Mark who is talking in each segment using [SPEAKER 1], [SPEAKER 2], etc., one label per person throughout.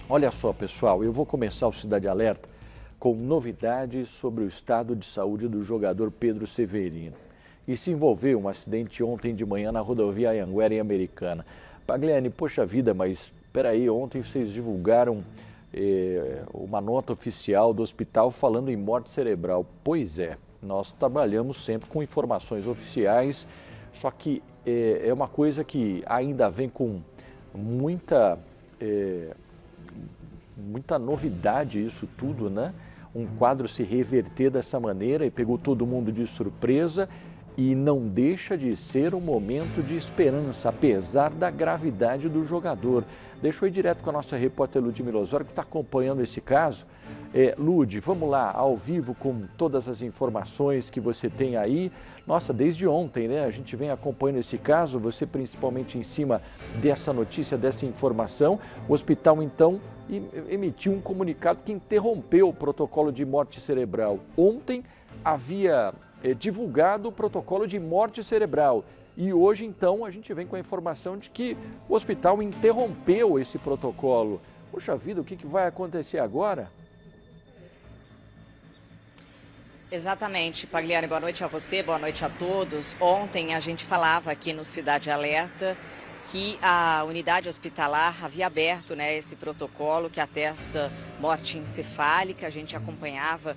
[SPEAKER 1] Olha só, pessoal, eu vou começar o Cidade Alerta com novidades sobre o estado de saúde do jogador Pedro Severino. E se envolveu um acidente ontem de manhã na rodovia Anhanguera, em Americana. Pagliani, poxa vida, mas peraí, ontem vocês divulgaram uma nota oficial do hospital falando em morte cerebral. Pois é, nós trabalhamos sempre com informações oficiais, só que é uma coisa que ainda vem com muita novidade isso tudo, né? Um quadro se reverter dessa maneira e pegou todo mundo de surpresa e não deixa de ser um momento de esperança, apesar da gravidade do jogador. Deixa eu ir direto com a nossa repórter Ludmila Osório, que está acompanhando esse caso. Lud, vamos lá, ao vivo, com todas as informações que você tem aí. Nossa, desde ontem, né? A gente vem acompanhando esse caso, você principalmente em cima dessa notícia, dessa informação. O hospital, então, emitiu um comunicado que interrompeu o protocolo de morte cerebral. Ontem havia divulgado o protocolo de morte cerebral e hoje, então, a gente vem com a informação de que o hospital interrompeu esse protocolo. Poxa vida, o que vai acontecer agora?
[SPEAKER 2] Exatamente, Pagliani, boa noite a você, boa noite a todos. Ontem a gente falava aqui no Cidade Alerta que a unidade hospitalar havia aberto, né, esse protocolo que atesta morte encefálica. A gente acompanhava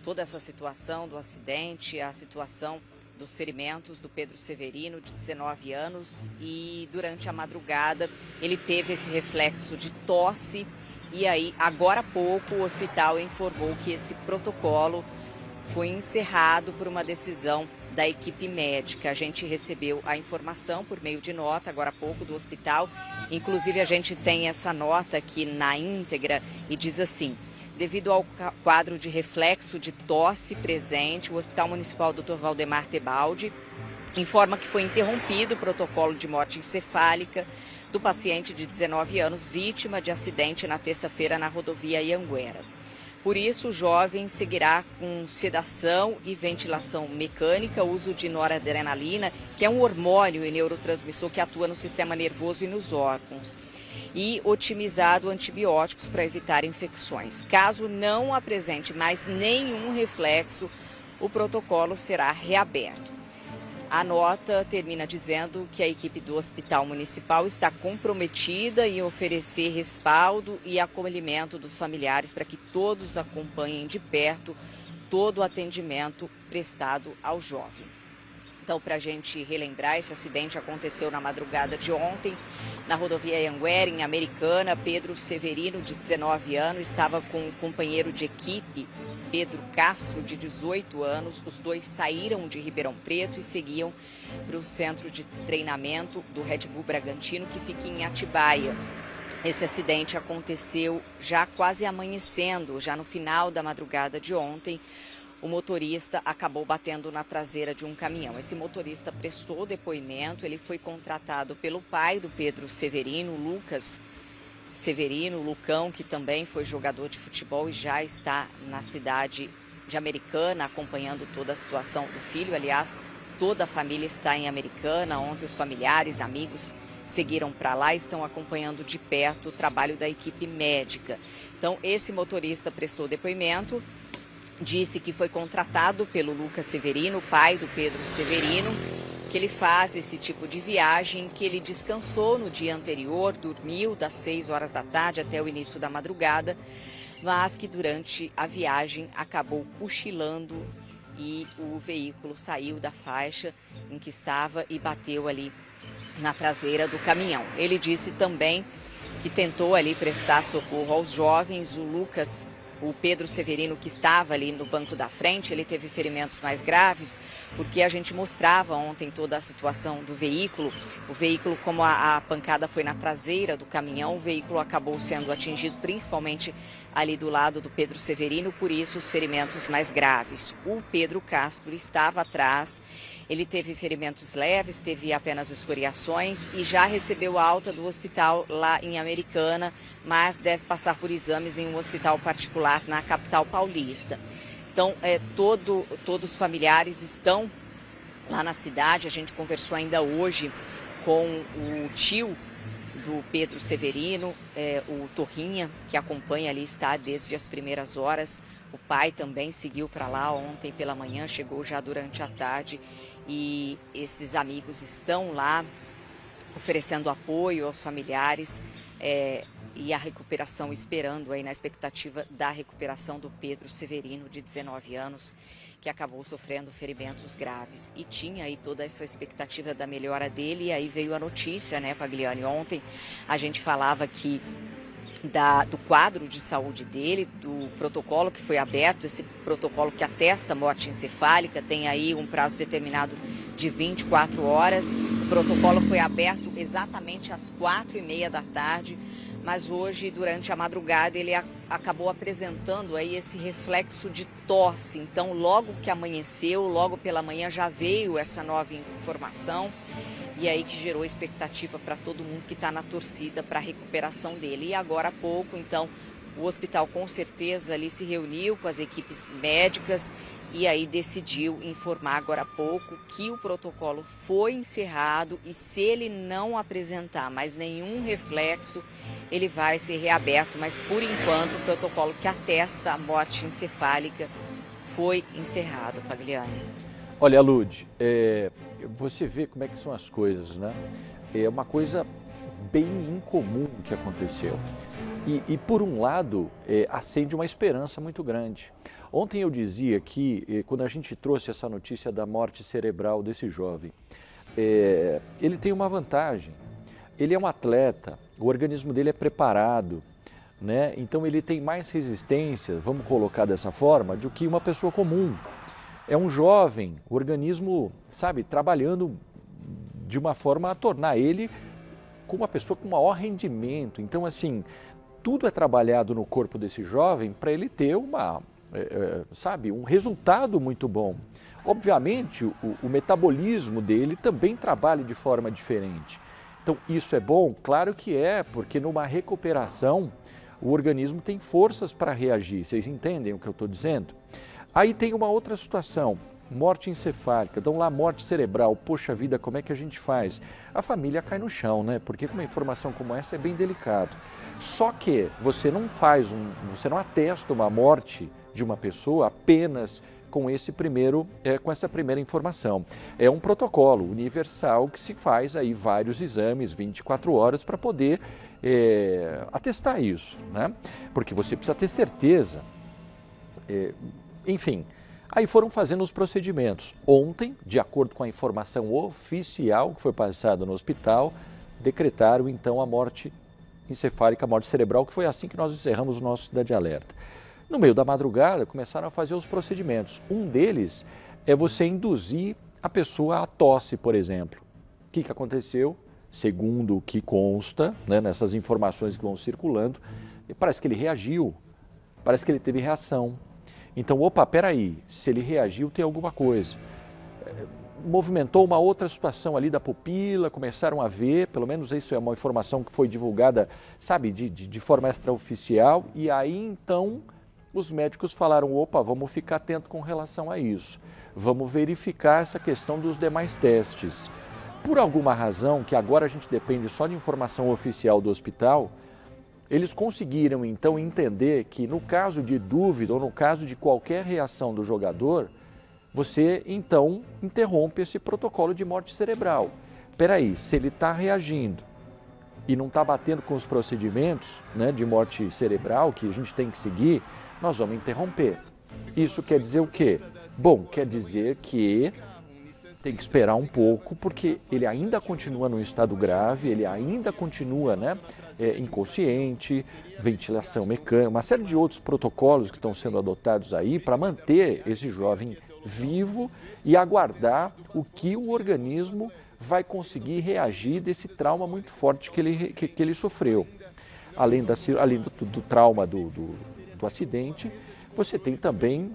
[SPEAKER 2] toda essa situação do acidente, a situação dos ferimentos do Pedro Severino, de 19 anos, e durante a madrugada ele teve esse reflexo de tosse e aí, agora há pouco, o hospital informou que esse protocolo foi encerrado por uma decisão da equipe médica. A gente recebeu a informação por meio de nota, agora há pouco, do hospital. Inclusive, a gente tem essa nota aqui na íntegra e diz assim: devido ao quadro de reflexo de tosse presente, o Hospital Municipal Dr. Valdemar Tebaldi informa que foi interrompido o protocolo de morte encefálica do paciente de 19 anos, vítima de acidente na terça-feira na rodovia Anhanguera. Por isso, o jovem seguirá com sedação e ventilação mecânica, uso de noradrenalina, que é um hormônio e neurotransmissor que atua no sistema nervoso e nos órgãos, e otimizado antibióticos para evitar infecções. Caso não apresente mais nenhum reflexo, o protocolo será reaberto. A nota termina dizendo que a equipe do Hospital Municipal está comprometida em oferecer respaldo e acolhimento dos familiares para que todos acompanhem de perto todo o atendimento prestado ao jovem. Então, para a gente relembrar, esse acidente aconteceu na madrugada de ontem, na rodovia Anhanguera, em Americana. Pedro Severino, de 19 anos, estava com um companheiro de equipe, Pedro Castro, de 18 anos. Os dois saíram de Ribeirão Preto e seguiam para o centro de treinamento do Red Bull Bragantino, que fica em Atibaia. Esse acidente aconteceu já quase amanhecendo, já no final da madrugada de ontem. O motorista acabou batendo na traseira de um caminhão. Esse motorista prestou depoimento, ele foi contratado pelo pai do Pedro Severino, Lucas Severino, Lucão, que também foi jogador de futebol e já está na cidade de Americana, acompanhando toda a situação do filho. Aliás, toda a família está em Americana. Ontem os familiares, amigos seguiram para lá e estão acompanhando de perto o trabalho da equipe médica. Então, esse motorista prestou depoimento, disse que foi contratado pelo Lucas Severino, pai do Pedro Severino, que ele faz esse tipo de viagem, que ele descansou no dia anterior, dormiu das 6 horas da tarde até o início da madrugada, mas que durante a viagem acabou cochilando e o veículo saiu da faixa em que estava e bateu ali na traseira do caminhão. Ele disse também que tentou ali prestar socorro aos jovens. O Pedro Severino, que estava ali no banco da frente, ele teve ferimentos mais graves, porque a gente mostrava ontem toda a situação do veículo. O veículo, como a pancada foi na traseira do caminhão, o veículo acabou sendo atingido principalmente ali do lado do Pedro Severino, por isso os ferimentos mais graves. O Pedro Castro estava atrás, ele teve ferimentos leves, teve apenas escoriações e já recebeu alta do hospital lá em Americana, mas deve passar por exames em um hospital particular na capital paulista. Então, todos os familiares estão lá na cidade. A gente conversou ainda hoje com o tio do Pedro Severino, o Torrinha, que acompanha ali, está desde as primeiras horas. O pai também seguiu para lá ontem pela manhã, chegou já durante a tarde e esses amigos estão lá oferecendo apoio aos familiares e a recuperação, esperando aí na expectativa da recuperação do Pedro Severino, de 19 anos, que acabou sofrendo ferimentos graves. E tinha aí toda essa expectativa da melhora dele, e aí veio a notícia, né, Pagliani? Ontem a gente falava que do quadro de saúde dele, do protocolo que foi aberto, esse protocolo que atesta a morte encefálica, tem aí um prazo determinado de 24 horas. O protocolo foi aberto exatamente às 4h30 da tarde, mas hoje, durante a madrugada, ele acabou apresentando aí esse reflexo de tosse. Então, logo que amanheceu, logo pela manhã, já veio essa nova informação. E aí que gerou expectativa para todo mundo que está na torcida para a recuperação dele. E agora há pouco, então, o hospital com certeza ali se reuniu com as equipes médicas e aí decidiu informar agora há pouco que o protocolo foi encerrado e se ele não apresentar mais nenhum reflexo, ele vai ser reaberto. Mas por enquanto o protocolo que atesta a morte encefálica foi encerrado, Pagliani.
[SPEAKER 1] Olha, Lud, você vê como é que são as coisas, né? É uma coisa bem incomum que aconteceu. E por um lado, acende uma esperança muito grande. Ontem eu dizia que, quando a gente trouxe essa notícia da morte cerebral desse jovem, ele tem uma vantagem. Ele é um atleta, o organismo dele é preparado, né? Então ele tem mais resistência, vamos colocar dessa forma, do que uma pessoa comum. É um jovem, o organismo, sabe, trabalhando de uma forma a tornar ele com uma pessoa com maior rendimento. Então, assim, tudo é trabalhado no corpo desse jovem para ele ter um resultado muito bom. Obviamente, o metabolismo dele também trabalha de forma diferente. Então, isso é bom? Claro que é, porque numa recuperação, o organismo tem forças para reagir. Vocês entendem o que eu estou dizendo? Aí tem uma outra situação, morte encefálica, então lá morte cerebral, poxa vida, como é que a gente faz? A família cai no chão, né? Porque com uma informação como essa é bem delicado. Só que você não atesta uma morte de uma pessoa apenas com essa primeira informação. É um protocolo universal que se faz aí vários exames, 24 horas, para poder atestar isso, né? Porque você precisa ter certeza. Enfim, aí foram fazendo os procedimentos. Ontem, de acordo com a informação oficial que foi passada no hospital, decretaram então a morte encefálica, a morte cerebral, que foi assim que nós encerramos o nosso Cidade Alerta. No meio da madrugada, começaram a fazer os procedimentos. Um deles é você induzir a pessoa à tosse, por exemplo. O que aconteceu? Segundo o que consta, né, nessas informações que vão circulando, parece que ele reagiu, parece que ele teve reação. Então, peraí, se ele reagiu, tem alguma coisa. Movimentou uma outra situação ali da pupila, começaram a ver, pelo menos isso é uma informação que foi divulgada, sabe, de forma extraoficial, e aí então os médicos falaram, vamos ficar atento com relação a isso, vamos verificar essa questão dos demais testes. Por alguma razão, que agora a gente depende só de informação oficial do hospital, eles conseguiram, então, entender que no caso de dúvida ou no caso de qualquer reação do jogador, você, então, interrompe esse protocolo de morte cerebral. Peraí, se ele está reagindo e não está batendo com os procedimentos, né, de morte cerebral que a gente tem que seguir, nós vamos interromper. Isso quer dizer o quê? Bom, quer dizer que tem que esperar um pouco, porque ele ainda continua num estado grave, ele ainda continua, né, inconsciente, ventilação mecânica, uma série de outros protocolos que estão sendo adotados aí para manter esse jovem vivo e aguardar o que o organismo vai conseguir reagir desse trauma muito forte que ele sofreu. Além do trauma do acidente, você tem também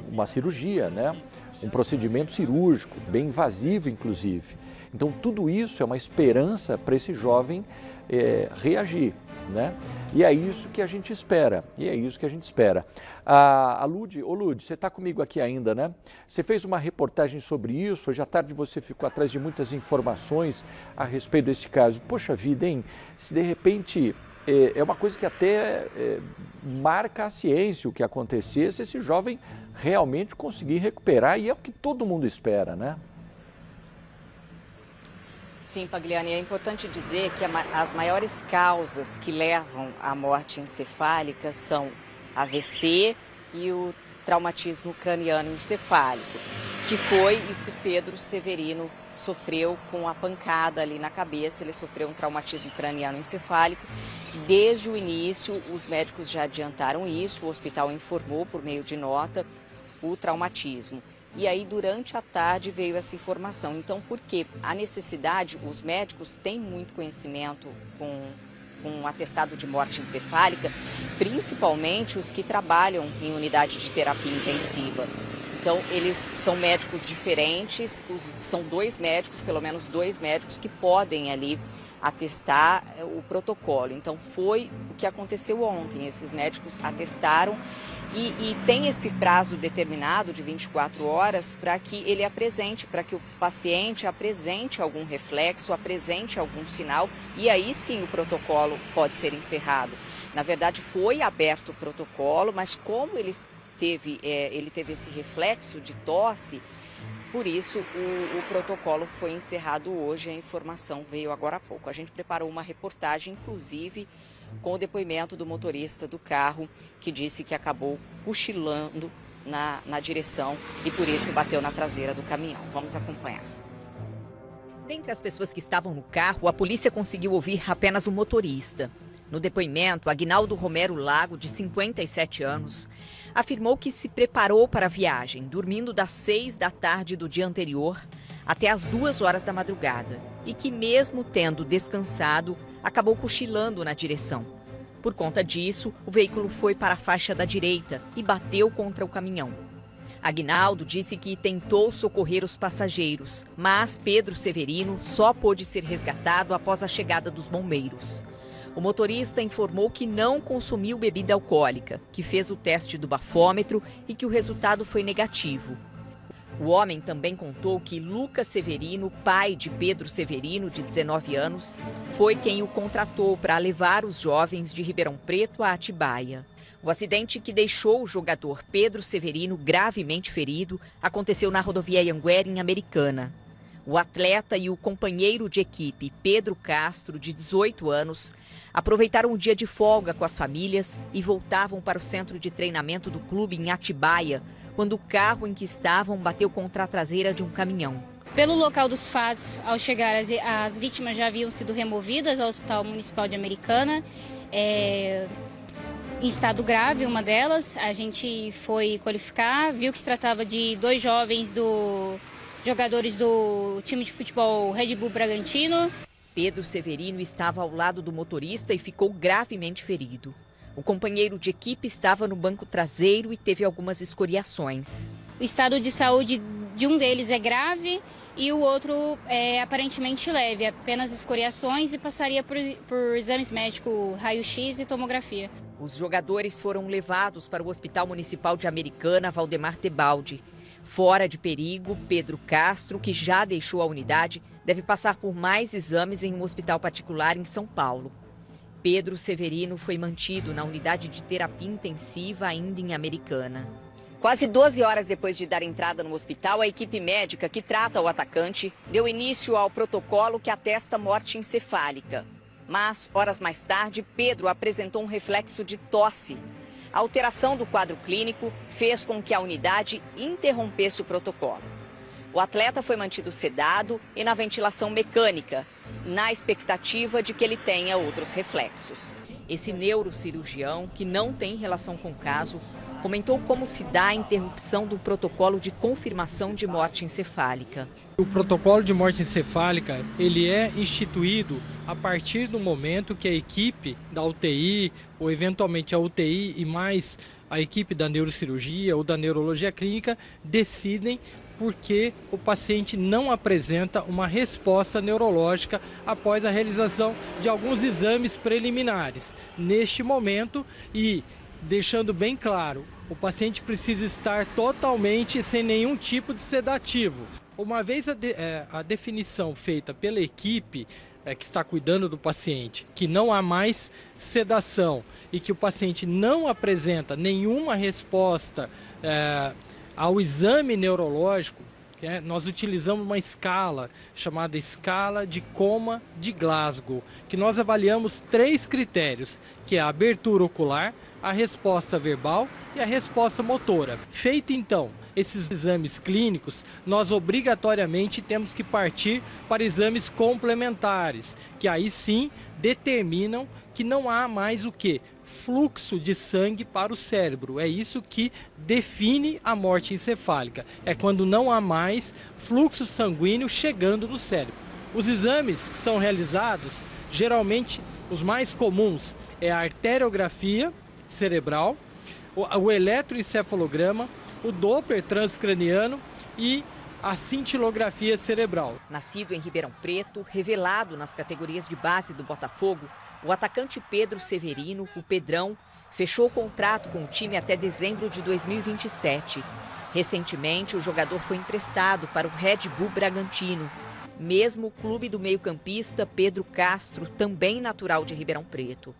[SPEAKER 1] uma cirurgia, né? Um procedimento cirúrgico, bem invasivo inclusive. Então tudo isso é uma esperança para esse jovem reagir. né? E é isso que a gente espera, Lud, você está comigo aqui ainda, né? Você fez uma reportagem sobre isso, hoje à tarde você ficou atrás de muitas informações a respeito desse caso. Poxa vida, hein? Se de repente é uma coisa que até marca a ciência o que acontecer, se esse jovem realmente conseguir recuperar, e é o que todo mundo espera, né?
[SPEAKER 2] Sim, Pagliani, é importante dizer que as maiores causas que levam à morte encefálica são AVC e o traumatismo craniano encefálico, que foi o que o Pedro Severino sofreu com a pancada ali na cabeça. Ele sofreu um traumatismo craniano encefálico. Desde o início, os médicos já adiantaram isso, o hospital informou por meio de nota o traumatismo. E aí, durante a tarde, veio essa informação. Então, por quê? A necessidade, os médicos têm muito conhecimento com atestado de morte encefálica, principalmente os que trabalham em unidade de terapia intensiva. Então, eles são médicos diferentes, são dois médicos, pelo menos dois médicos, que podem ali atestar o protocolo. Então, foi o que aconteceu ontem. Esses médicos atestaram e tem esse prazo determinado de 24 horas para que ele apresente, para que o paciente apresente algum reflexo, apresente algum sinal, e aí sim o protocolo pode ser encerrado. Na verdade, foi aberto o protocolo, mas como ele teve esse reflexo de tosse, por isso o protocolo foi encerrado hoje. A informação veio agora há pouco. A gente preparou uma reportagem, inclusive, com o depoimento do motorista do carro, que disse que acabou cochilando na direção e por isso bateu na traseira do caminhão. Vamos acompanhar.
[SPEAKER 3] Dentre as pessoas que estavam no carro, a polícia conseguiu ouvir apenas o motorista. No depoimento, Aguinaldo Romero Lago, de 57 anos, afirmou que se preparou para a viagem, dormindo das 6 da tarde do dia anterior até as 2 horas da madrugada, e que mesmo tendo descansado, acabou cochilando na direção. Por conta disso, o veículo foi para a faixa da direita e bateu contra o caminhão. Aguinaldo disse que tentou socorrer os passageiros, mas Pedro Severino só pôde ser resgatado após a chegada dos bombeiros. O motorista informou que não consumiu bebida alcoólica, que fez o teste do bafômetro e que o resultado foi negativo. O homem também contou que Lucas Severino, pai de Pedro Severino, de 19 anos, foi quem o contratou para levar os jovens de Ribeirão Preto a Atibaia. O acidente que deixou o jogador Pedro Severino gravemente ferido aconteceu na rodovia Anhanguera, em Americana. O atleta e o companheiro de equipe, Pedro Castro, de 18 anos, aproveitaram o dia de folga com as famílias e voltavam para o centro de treinamento do clube em Atibaia, quando o carro em que estavam bateu contra a traseira de um caminhão.
[SPEAKER 4] Pelo local dos fatos, ao chegar, as vítimas já haviam sido removidas ao Hospital Municipal de Americana, em estado grave, uma delas. A gente foi qualificar, viu que se tratava de 2 jovens jogadores do time de futebol Red Bull Bragantino.
[SPEAKER 3] Pedro Severino estava ao lado do motorista e ficou gravemente ferido. O companheiro de equipe estava no banco traseiro e teve algumas escoriações.
[SPEAKER 4] O estado de saúde de um deles é grave e o outro é aparentemente leve, apenas escoriações, e passaria por exames médicos, raio-x e tomografia.
[SPEAKER 3] Os jogadores foram levados para o Hospital Municipal de Americana, Valdemar Tebaldi. Fora de perigo, Pedro Castro, que já deixou a unidade, deve passar por mais exames em um hospital particular em São Paulo. Pedro Severino foi mantido na unidade de terapia intensiva ainda em Americana.
[SPEAKER 2] Quase 12 horas depois de dar entrada no hospital, a equipe médica que trata o atacante deu início ao protocolo que atesta morte encefálica. Mas, horas mais tarde, Pedro apresentou um reflexo de tosse. A alteração do quadro clínico fez com que a unidade interrompesse o protocolo. O atleta foi mantido sedado e na ventilação mecânica, na expectativa de que ele tenha outros reflexos.
[SPEAKER 3] Esse neurocirurgião, que não tem relação com o caso, comentou como se dá a interrupção do protocolo de confirmação de morte encefálica.
[SPEAKER 5] O protocolo de morte encefálica, ele é instituído a partir do momento que a equipe da UTI, ou eventualmente a UTI e mais a equipe da neurocirurgia ou da neurologia clínica, decidem porque o paciente não apresenta uma resposta neurológica após a realização de alguns exames preliminares. Neste momento, e deixando bem claro, o paciente precisa estar totalmente sem nenhum tipo de sedativo. Uma vez a definição feita pela equipe que está cuidando do paciente, que não há mais sedação e que o paciente não apresenta nenhuma resposta ao exame neurológico, nós utilizamos uma escala chamada escala de coma de Glasgow, que nós avaliamos 3 critérios, que é a abertura ocular, a resposta verbal e a resposta motora. Feito então esses exames clínicos, nós obrigatoriamente temos que partir para exames complementares, que aí sim determinam que não há mais o quê? Fluxo de sangue para o cérebro. É isso que define a morte encefálica. É quando não há mais fluxo sanguíneo chegando no cérebro. Os exames que são realizados, geralmente os mais comuns é a arteriografia cerebral, o eletroencefalograma, o Doppler transcraniano e a cintilografia cerebral.
[SPEAKER 3] Nascido em Ribeirão Preto, revelado nas categorias de base do Botafogo, o atacante Pedro Severino, o Pedrão, fechou o contrato com o time até dezembro de 2027. Recentemente, o jogador foi emprestado para o Red Bull Bragantino, mesmo o clube do meio-campista Pedro Castro, também natural de Ribeirão Preto.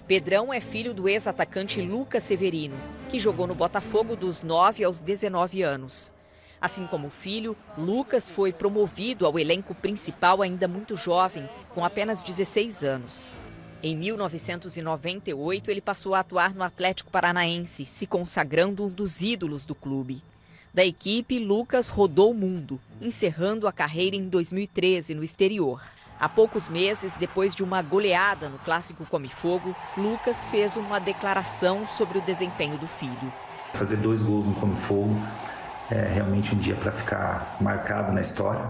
[SPEAKER 3] Pedrão é filho do ex-atacante Lucas Severino, que jogou no Botafogo dos 9 aos 19 anos. Assim como o filho, Lucas foi promovido ao elenco principal ainda muito jovem, com apenas 16 anos. Em 1998, ele passou a atuar no Atlético Paranaense, se consagrando um dos ídolos do clube. Da equipe, Lucas rodou o mundo, encerrando a carreira em 2013 no exterior. Há poucos meses, depois de uma goleada no clássico Come Fogo, Lucas fez uma declaração sobre o desempenho do filho.
[SPEAKER 6] Fazer 2 gols no Come Fogo é realmente um dia para ficar marcado na história.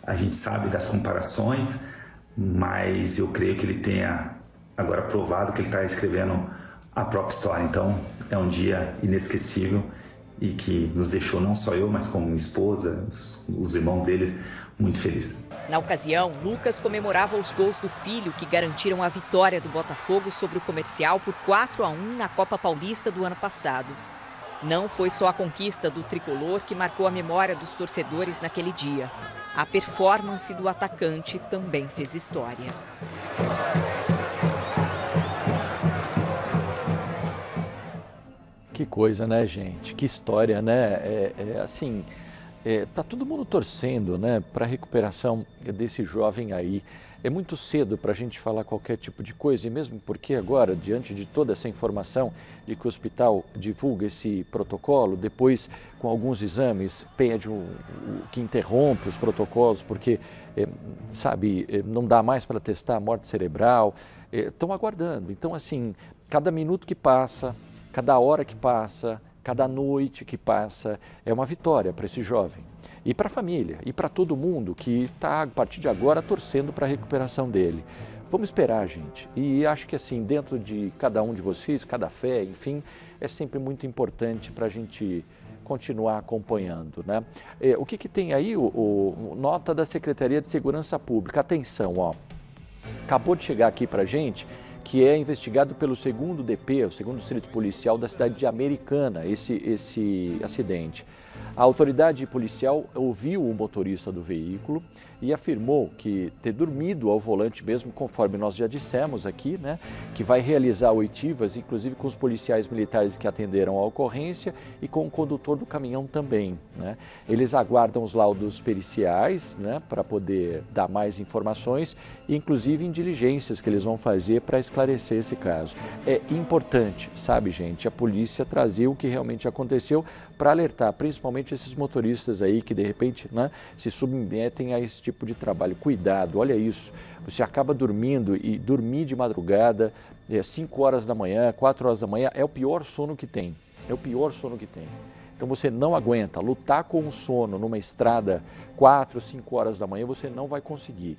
[SPEAKER 6] A gente sabe das comparações, mas eu creio que ele tenha agora provado que ele está escrevendo a própria história. Então, é um dia inesquecível e que nos deixou, não só eu, mas como minha esposa, os irmãos dele, muito felizes.
[SPEAKER 3] Na ocasião, Lucas comemorava os gols do filho que garantiram a vitória do Botafogo sobre o Comercial por 4-1 na Copa Paulista do ano passado. Não foi só a conquista do tricolor que marcou a memória dos torcedores naquele dia. A performance do atacante também fez história.
[SPEAKER 1] Que coisa, né, gente? Que história, né? Tá todo mundo torcendo, né, para a recuperação desse jovem aí. É muito cedo para a gente falar qualquer tipo de coisa, e mesmo porque agora, diante de toda essa informação de que o hospital divulga esse protocolo, depois com alguns exames pede que interrompe os protocolos, porque, não dá mais para testar a morte cerebral, estão aguardando. Então, assim, cada minuto que passa, cada hora que passa, cada noite que passa é uma vitória para esse jovem e para a família e para todo mundo que está, a partir de agora, torcendo para a recuperação dele. Vamos esperar, gente. E acho que assim, dentro de cada um de vocês, cada fé, enfim, é sempre muito importante para a gente continuar acompanhando, né? O que tem aí? Nota da Secretaria de Segurança Pública. Atenção, ó. Acabou de chegar aqui para a gente que é investigado pelo 2º DP, o 2º Distrito Policial da cidade de Americana, esse acidente. A autoridade policial ouviu o motorista do veículo e afirmou que ter dormido ao volante mesmo, conforme nós já dissemos aqui, né, que vai realizar oitivas, inclusive com os policiais militares que atenderam a ocorrência e com o condutor do caminhão também, né. Eles aguardam os laudos periciais, né, para poder dar mais informações, inclusive em diligências que eles vão fazer para esclarecer esse caso. É importante, sabe, gente, a polícia trazer o que realmente aconteceu para alertar, principalmente esses motoristas aí que de repente, né, se submetem a esse tipo de trabalho. Cuidado, olha isso, você acaba dormindo e dormir de madrugada, 5 horas da manhã, 4 horas da manhã, é o pior sono que tem, é o pior sono que tem. Então você não aguenta, lutar com o sono numa estrada 4, 5 horas da manhã, você não vai conseguir.